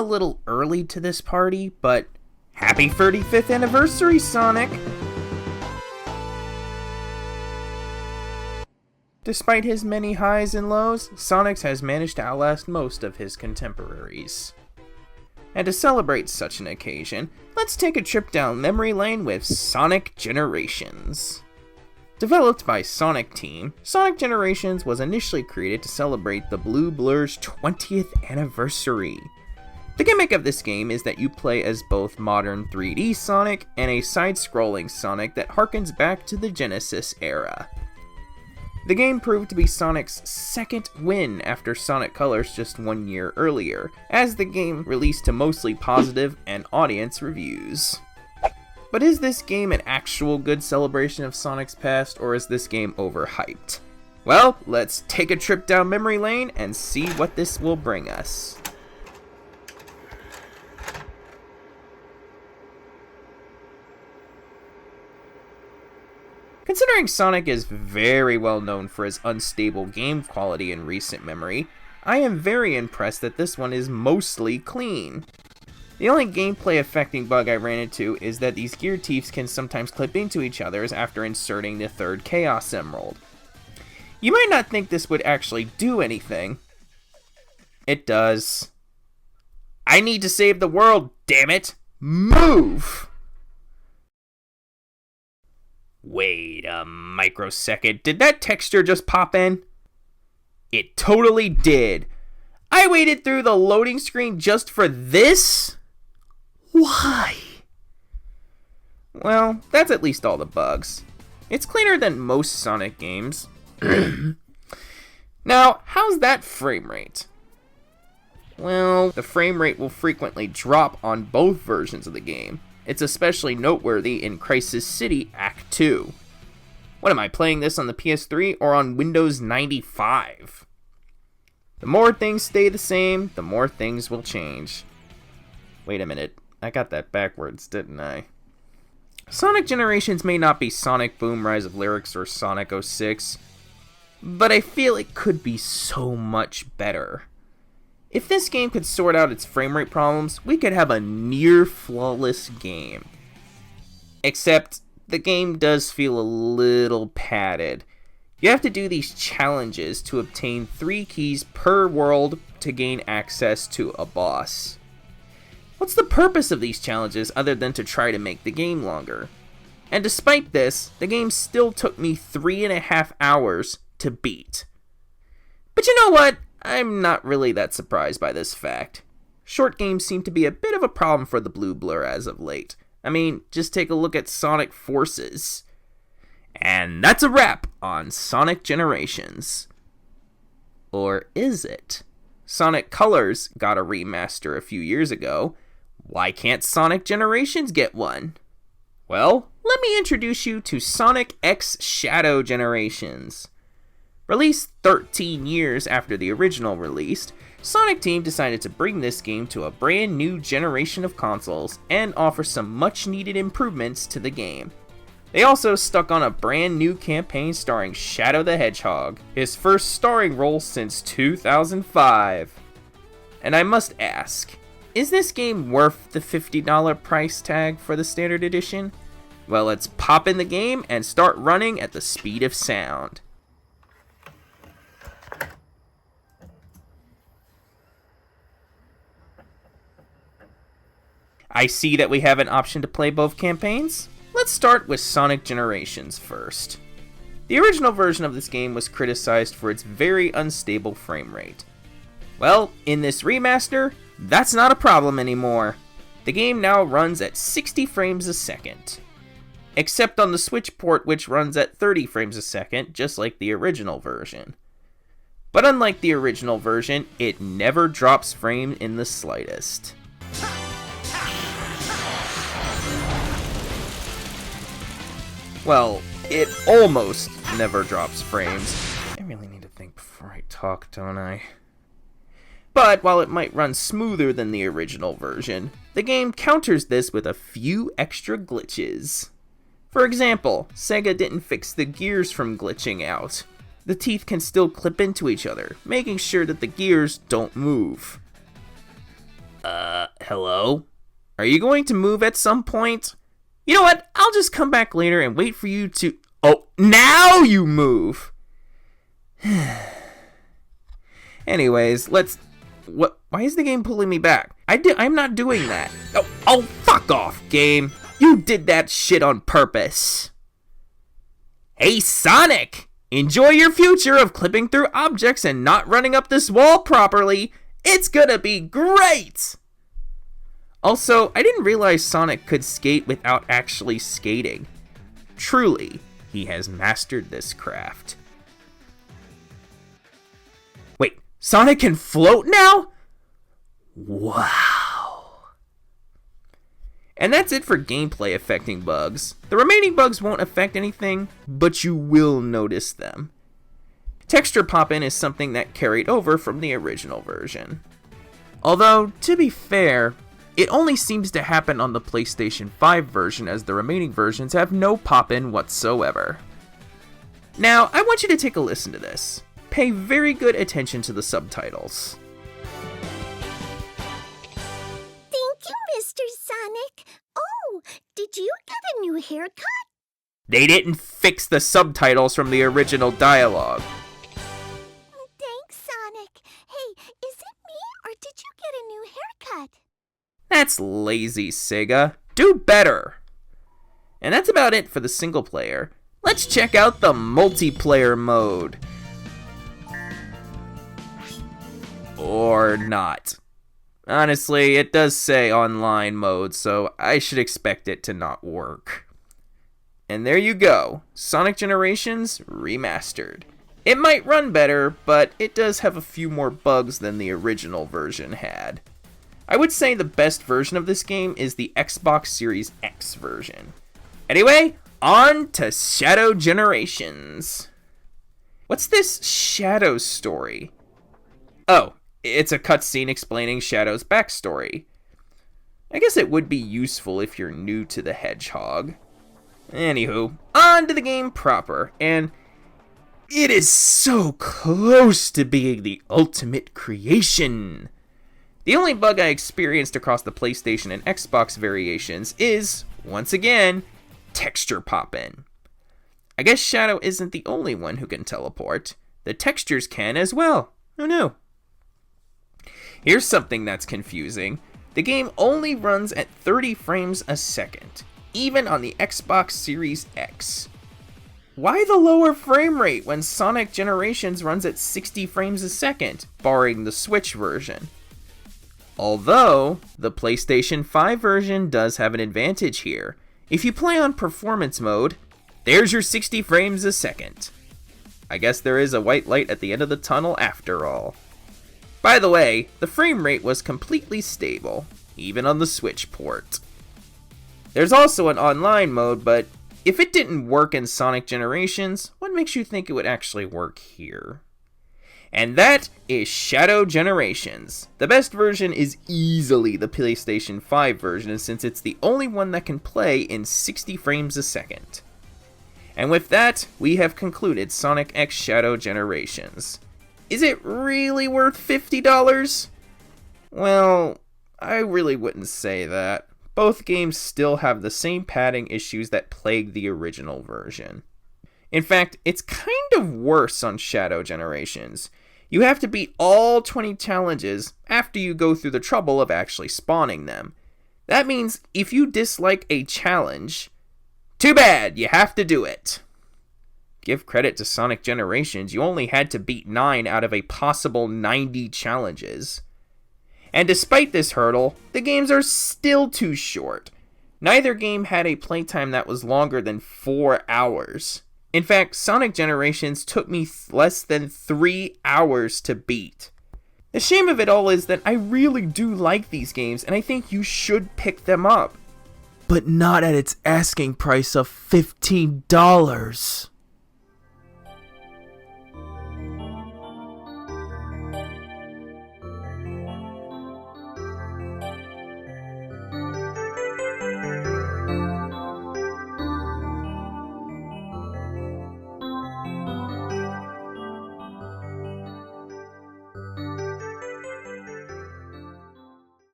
a little early to this party, but happy 35th anniversary, Sonic! Despite his many highs and lows, Sonic has managed to outlast most of his contemporaries. And to celebrate such an occasion, let's take a trip down memory lane with Sonic Generations. Developed by Sonic Team, Sonic Generations was initially created to celebrate the Blue Blur's 20th anniversary. The gimmick of this game is that you play as both modern 3D Sonic and a side-scrolling Sonic that harkens back to the Genesis era. The game proved to be Sonic's second win after Sonic Colors just 1 year earlier, as the game released to mostly positive and audience reviews. But is this game an actual good celebration of Sonic's past, or is this game overhyped? Well, let's take a trip down memory lane and see what this will bring us. Considering Sonic is very well known for his unstable game quality in recent memory, I am very impressed that this one is mostly clean. The only gameplay affecting bug I ran into is that these gear teeths can sometimes clip into each other after inserting the third Chaos Emerald. You might not think this would actually do anything. It does. I need to save the world, damn it! Move! Wait a microsecond, did that texture just pop in? It totally did. I waited through the loading screen just for this? Why? Well, that's at least all the bugs. It's cleaner than most Sonic games. Now, how's that frame rate? Well, the frame rate will frequently drop on both versions of the game. It's especially noteworthy in Crisis City Act 2. What am I playing this on the PS3 or on Windows 95? The more things stay the same, the more things will change. Wait a minute, I got that backwards, didn't I? Sonic Generations may not be Sonic Boom Rise of Lyrics or Sonic 06, but I feel it could be so much better. If this game could sort out its frame rate problems, we could have a near flawless game. Except, the game does feel a little padded. You have to do these challenges to obtain 3 keys per world to gain access to a boss. What's the purpose of these challenges other than to try to make the game longer? And despite this, the game still took me 3.5 hours to beat. But you know what? I'm not really that surprised by this fact. Short games seem to be a bit of a problem for the Blue Blur as of late. I mean, just take a look at Sonic Forces. And that's a wrap on Sonic Generations. Or is it? Sonic Colors got a remaster a few years ago. Why can't Sonic Generations get one? Well, let me introduce you to Sonic X Shadow Generations. Released 13 years after the original release, Sonic Team decided to bring this game to a brand new generation of consoles and offer some much needed improvements to the game. They also stuck on a brand new campaign starring Shadow the Hedgehog, his first starring role since 2005. And I must ask, is this game worth the $50 price tag for the standard edition? Well, let's pop in the game and start running at the speed of sound. I see that we have an option to play both campaigns. Let's start with Sonic Generations first. The original version of this game was criticized for its very unstable frame rate. Well, in this remaster, that's not a problem anymore. The game now runs at 60 frames a second. Except on the Switch port, which runs at 30 frames a second, just like the original version. But unlike the original version, it never drops frame in the slightest. Well, it almost never drops frames. I really need to think before I talk, don't I? But while it might run smoother than the original version, the game counters this with a few extra glitches. For example, Sega didn't fix the gears from glitching out. The teeth can still clip into each other, making sure that the gears don't move. Hello? Are you going to move at some point? You know what? I'll just come back later and wait for you to... Oh, now you move! Anyways, let's... What? Why is the game pulling me back? I'm not doing that. Oh, fuck off, game. You did that shit on purpose. Hey, Sonic! Enjoy your future of clipping through objects and not running up this wall properly. It's gonna be great! Also, I didn't realize Sonic could skate without actually skating. Truly, he has mastered this craft. Wait, Sonic can float now? Wow. And that's it for gameplay affecting bugs. The remaining bugs won't affect anything, but you will notice them. Texture pop-in is something that carried over from the original version. Although, to be fair, it only seems to happen on the PlayStation 5 version, as the remaining versions have no pop-in whatsoever. Now, I want you to take a listen to this. Pay very good attention to the subtitles. Thank you, Mr. Sonic. Oh, did you get a new haircut? They didn't fix the subtitles from the original dialogue. Thanks, Sonic. Hey, is it me, or did you get a new haircut? That's lazy, Sega. Do better! And that's about it for the single player. Let's check out the multiplayer mode. Or not. Honestly, it does say online mode, so I should expect it to not work. And there you go, Sonic Generations Remastered. It might run better, but it does have a few more bugs than the original version had. I would say the best version of this game is the Xbox Series X version. Anyway, on to Shadow Generations. What's this Shadow story? Oh, it's a cutscene explaining Shadow's backstory. I guess it would be useful if you're new to the Hedgehog. Anywho, on to the game proper, and it is so close to being the ultimate creation. The only bug I experienced across the PlayStation and Xbox variations is, once again, texture pop-in. I guess Shadow isn't the only one who can teleport. The textures can as well. Who knew? Here's something that's confusing. The game only runs at 30 frames a second, even on the Xbox Series X. Why the lower frame rate when Sonic Generations runs at 60 frames a second, barring the Switch version? Although, the PlayStation 5 version does have an advantage here. If you play on performance mode, there's your 60 frames a second. I guess there is a white light at the end of the tunnel after all. By the way, the frame rate was completely stable, even on the Switch port. There's also an online mode, but if it didn't work in Sonic Generations, what makes you think it would actually work here? And that is Shadow Generations. The best version is easily the PlayStation 5 version, since it's the only one that can play in 60 frames a second. And with that, we have concluded Sonic X Shadow Generations. Is it really worth $50? Well, I really wouldn't say that. Both games still have the same padding issues that plagued the original version. In fact, it's kind of worse on Shadow Generations. You have to beat all 20 challenges after you go through the trouble of actually spawning them. That means if you dislike a challenge, too bad, you have to do it. Give credit to Sonic Generations, you only had to beat 9 out of a possible 90 challenges. And despite this hurdle, the games are still too short. Neither game had a playtime that was longer than 4 hours. In fact, Sonic Generations took me less than 3 hours to beat. The shame of it all is that I really do like these games, and I think you should pick them up. But not at its asking price of $15.